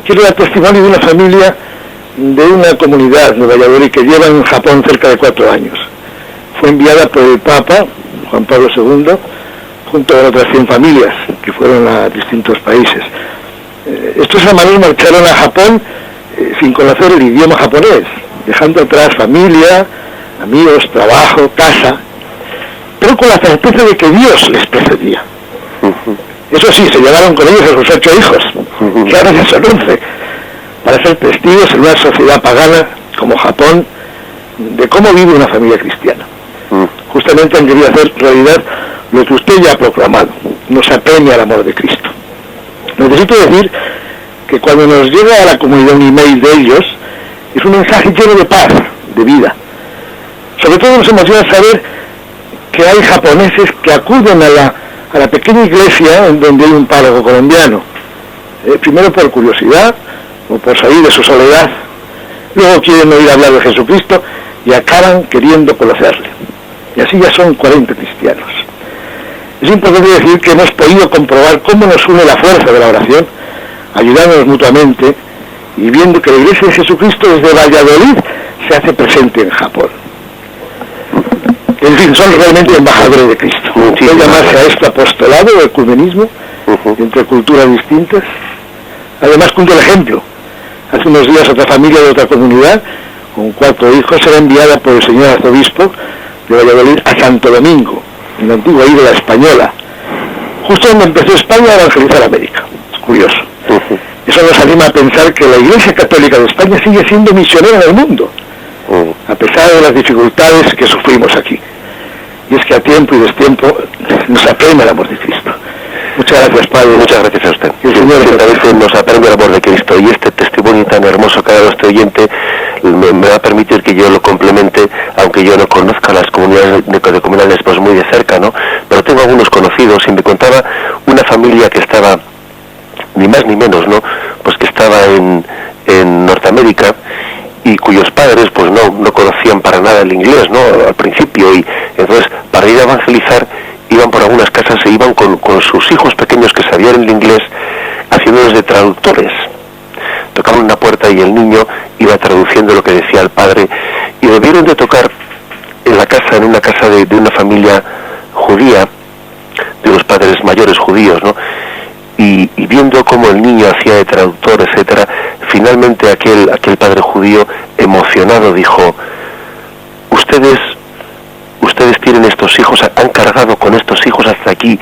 Quiero dar testimonio de una familia de una comunidad de Valladolid que lleva en Japón cerca de 4 años. Fue enviada por el Papa, Juan Pablo II, junto con otras 100 familias que fueron a distintos países. Estos hermanos marcharon a Japón sin conocer el idioma japonés, dejando atrás familia, amigos, trabajo, casa, pero con la certeza de que Dios les precedía. Eso sí, se llevaron con ellos a sus 8 hijos, que ahora ya son 11, para ser testigos en una sociedad pagana como Japón de cómo vive una familia cristiana. Justamente han querido hacer realidad lo que usted ya ha proclamado, nos apremia el amor de Cristo. Necesito decir que cuando nos llega a la comunidad un email de ellos, es un mensaje lleno de paz, de vida. Sobre todo nos emociona saber que hay japoneses que acuden a la pequeña iglesia en donde hay un párroco colombiano, primero por curiosidad o por salir de su soledad, luego quieren oír hablar de Jesucristo y acaban queriendo conocerle. Y así ya son 40 cristianos. Es importante decir que hemos podido comprobar cómo nos une la fuerza de la oración, ayudándonos mutuamente y viendo que la Iglesia de Jesucristo desde Valladolid se hace presente en Japón. En fin, son realmente embajadores de Cristo. Puede llamarse a este apostolado o ecumenismo entre culturas distintas. Además, cuento el ejemplo. Hace unos días otra familia de otra comunidad, con 4 hijos, era enviada por el señor arzobispo de Valladolid a Santo Domingo, en la antigua isla española, justo donde empezó España a evangelizar América. Es curioso. Eso nos anima a pensar que la Iglesia Católica de España sigue siendo misionera en el mundo, a pesar de las dificultades que sufrimos aquí. Y es que a tiempo y destiempo nos apremia el amor de Cristo. Muchas gracias, Padre. Muchas gracias a usted. El Señor ciertamente nos apremia el amor de Cristo, y este testimonio tan hermoso que ha dado este oyente me va a permitir que yo lo complemente, aunque yo no conozca las comunidades decomunales pues muy de cerca, ¿no? Pero tengo algunos conocidos, y me contaba una familia que estaba, ni más ni menos, ¿no? Pues que estaba en Norteamérica, y cuyos padres pues no conocían para nada el inglés, ¿no? Al principio, y entonces para ir a evangelizar iban por algunas casas, se iban con sus hijos pequeños que sabían el inglés, haciéndolos de traductores. Tocaban una puerta y el niño iba traduciendo lo que decía el padre, y debieron de tocar en una casa de una familia judía, de los padres mayores judíos, ¿no? Y viendo cómo el niño hacía de traductor, etcétera, finalmente aquel padre judío emocionado dijo: ustedes tienen estos hijos, han cargado con estos hijos hasta aquí,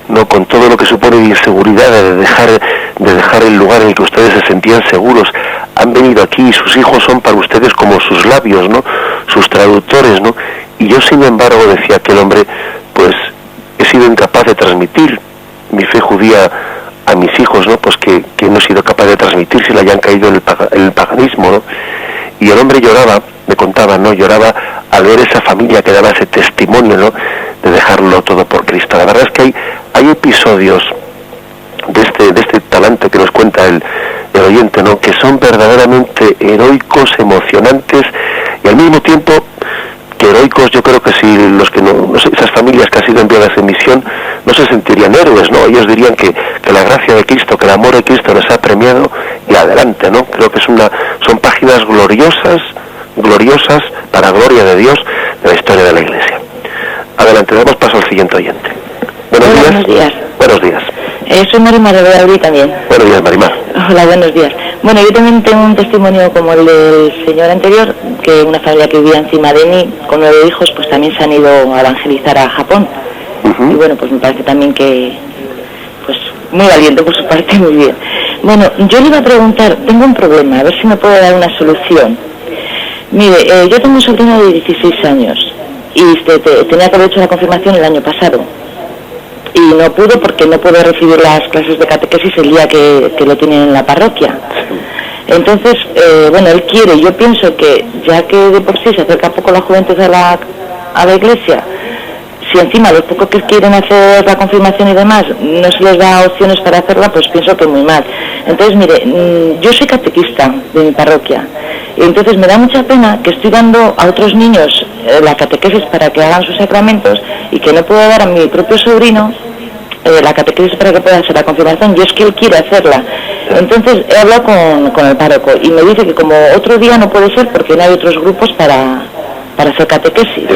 no, con todo lo que supone de inseguridad, de dejar el lugar en el que ustedes se sentían seguros, han venido aquí y sus hijos son para ustedes como sus labios, ¿no? Sus traductores, ¿no? Y yo, sin embargo, decía aquel hombre, pues he sido incapaz de transmitir mi fe judía a mis hijos, ¿no? Pues que no he sido capaz de transmitir si le hayan caído en el paganismo, ¿no? Y el hombre lloraba, me contaba, ¿no? Lloraba al ver esa familia que daba ese testimonio, ¿no? De dejarlo todo por Cristo. La verdad es que hay episodios de este talante que nos cuenta el oyente, ¿no? Que son verdaderamente heroicos, emocionantes, y al mismo tiempo que heroicos. Yo creo que si los que no sé, esas familias que han sido enviadas en misión no se sentirían héroes, ¿no? Ellos dirían que la gracia de Cristo, que el amor de Cristo les ha premiado, y adelante, ¿no? Creo que son páginas gloriosas para gloria de Dios de la historia de la Iglesia. Adelante, damos paso al siguiente oyente. Buenos días. Buenos días. Soy Marimar de Valladolid también. Buenos días, Marimar. Hola, buenos días. Bueno, yo también tengo un testimonio como el del señor anterior, que una familia que vivía encima de mí, con 9 hijos, pues también se han ido a evangelizar a Japón. Y bueno, pues me parece también que, pues, muy valiente por su parte, muy bien. Bueno, yo le iba a preguntar, tengo un problema, a ver si me puede dar una solución. Mire, yo tengo un sobrino de 16 años, y tenía que haber hecho la confirmación el año pasado. Y no pudo porque no pudo recibir las clases de catequesis el día que lo tienen en la parroquia. Entonces, bueno, él quiere, yo pienso que ya que de por sí se acerca poco la juventud a la iglesia, si encima los pocos que quieren hacer la confirmación y demás no se les da opciones para hacerla, pues pienso que muy mal. Entonces, mire, yo soy catequista de mi parroquia, y entonces me da mucha pena que estoy dando a otros niños la catequesis para que hagan sus sacramentos, y que no puedo dar a mi propio sobrino la catequesis para que pueda hacer la confirmación, y es que él quiere hacerla. Entonces he hablado con el párroco y me dice que como otro día no puede ser porque no hay otros grupos para hacer catequesis.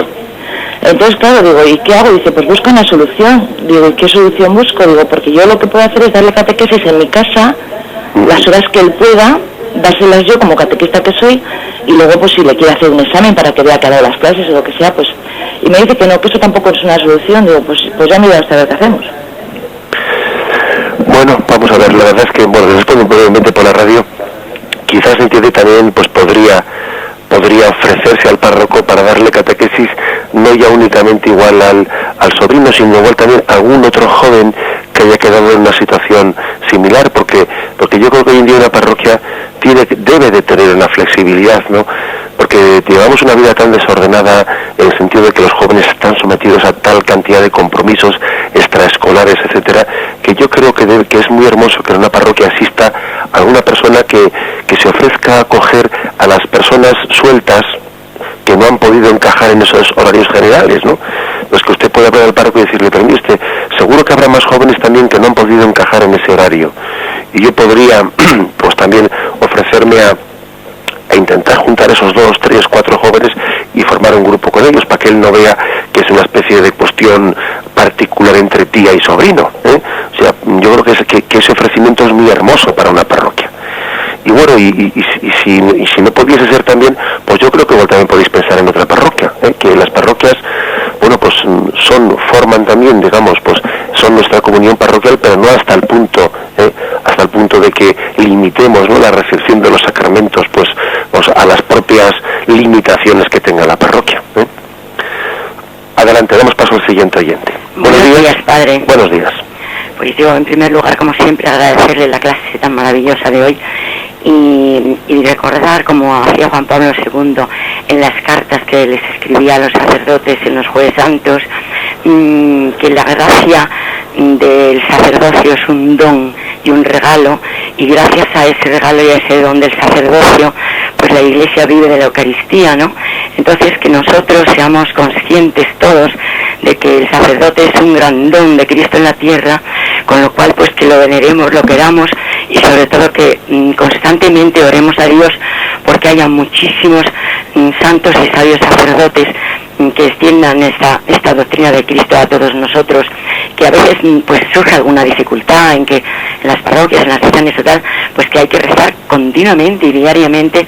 Entonces, claro, digo, ¿y qué hago? Dice, pues busca una solución. Digo, ¿y qué solución busco? Digo, porque yo lo que puedo hacer es darle catequesis en mi casa, las horas que él pueda, dárselas yo como catequista que soy, y luego pues si le quiere hacer un examen para que vea que ha dado las clases o lo que sea, pues... Y me dice que no, que eso tampoco es una solución. Digo, pues ya me voy a saber qué hacemos. Bueno, vamos a ver, la verdad es que, bueno, respondo brevemente por la radio. Quizás entiende también, pues podría ofrecerse al párroco para darle catequesis, no ya únicamente igual al sobrino, sino igual también a algún otro joven que haya quedado en una situación similar, porque yo creo que hoy en día una parroquia debe de tener una flexibilidad, ¿no? Porque llevamos una vida tan desordenada en el sentido de que los jóvenes están sometidos a tal cantidad de compromisos extraescolares, etcétera, que yo creo que es muy hermoso que en una parroquia asista alguna persona que se ofrezca a acoger a las personas sueltas que no han podido encajar en esos horarios generales, ¿no? Pues que usted pueda hablar al párroco y decirle, pero mire usted, seguro que habrá más jóvenes también que no han podido encajar en ese horario, y yo podría pues también ofrecerme a intentar juntar esos 2, 3, 4 jóvenes y formar un grupo con ellos, para que él no vea que es una especie de cuestión particular entre tía y sobrino, ¿eh? O sea, yo creo que ese ofrecimiento es muy hermoso para una parroquia. Y bueno, y si no pudiese ser también, pues yo creo que vos también podéis pensar en otra parroquia, ¿eh? Que las parroquias, bueno, pues forman también, digamos, pues son nuestra comunión parroquial, pero no hasta el punto de que limitemos, ¿no?, la recepción de los sacramentos, pues a las propias limitaciones que tenga la parroquia, ¿eh? Adelante, damos paso al siguiente oyente. Buenos días, padre. Buenos días. Pues yo, en primer lugar, como siempre, agradecerle la clase tan maravillosa de hoy y recordar, como hacía Juan Pablo II en las cartas que les escribía a los sacerdotes en los Jueves Santos, que la gracia del sacerdocio es un don y un regalo, y gracias a ese regalo y a ese don del sacerdocio, pues la Iglesia vive de la Eucaristía, ¿no? Entonces, que nosotros seamos conscientes todos de que el sacerdote es un gran don de Cristo en la tierra, con lo cual pues que lo veneremos, lo queramos, y sobre todo que constantemente oremos a Dios porque haya muchísimos santos y sabios sacerdotes que extiendan esta doctrina de Cristo a todos nosotros, que a veces pues surge alguna dificultad en que en las parroquias, en las ciudades o tal, pues que hay que rezar continuamente y diariamente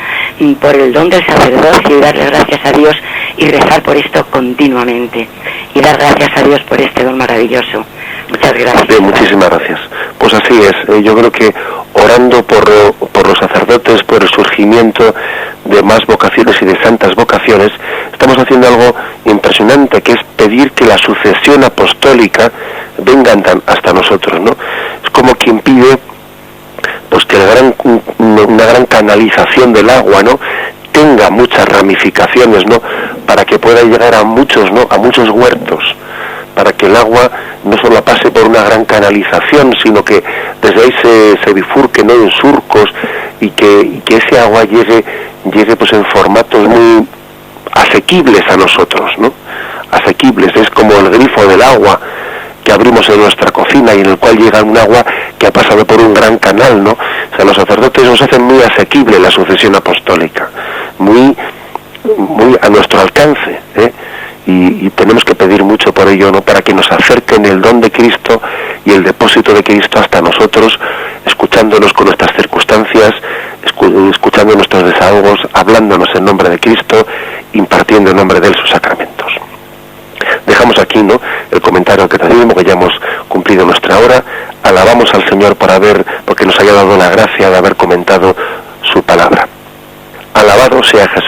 por el don del sacerdocio y darle gracias a Dios y rezar por esto continuamente y dar gracias a Dios por este don maravilloso. Muchas gracias. Bien, muchísimas gracias. Pues así es, yo creo que orando por los sacerdotes, por el surgimiento de más vocaciones y de santas vocaciones, estamos haciendo algo impresionante, que es pedir que la sucesión apostólica venga hasta nosotros, ¿no? Es como quien pide pues que una gran canalización del agua, ¿no?, tenga muchas ramificaciones, ¿no?, para que pueda llegar a muchos, ¿no?, a muchos huertos, para que el agua no solo pase por una gran canalización, sino que desde ahí se bifurque, ¿no?, en surcos, y que ese agua llegue pues en formatos muy asequibles a nosotros, ¿no? Asequibles, es como el grifo del agua que abrimos en nuestra cocina y en el cual llega un agua que ha pasado por un gran canal, ¿no? O sea, los sacerdotes nos hacen muy asequible la sucesión apostólica, muy a nuestro alcance, ¿eh? Y tenemos que pedir mucho por ello, ¿no?, para que nos acerquen el don de Cristo y el depósito de Cristo hasta nosotros, escuchándonos con nuestras circunstancias, escuchando nuestros desahogos, hablándonos en nombre de Cristo, impartiendo en nombre de Él sus sacramentos. Dejamos aquí, ¿no?, el comentario que tenemos, que ya hemos cumplido nuestra hora. Alabamos al Señor porque nos haya dado la gracia de haber comentado su palabra. Alabado sea Jesús.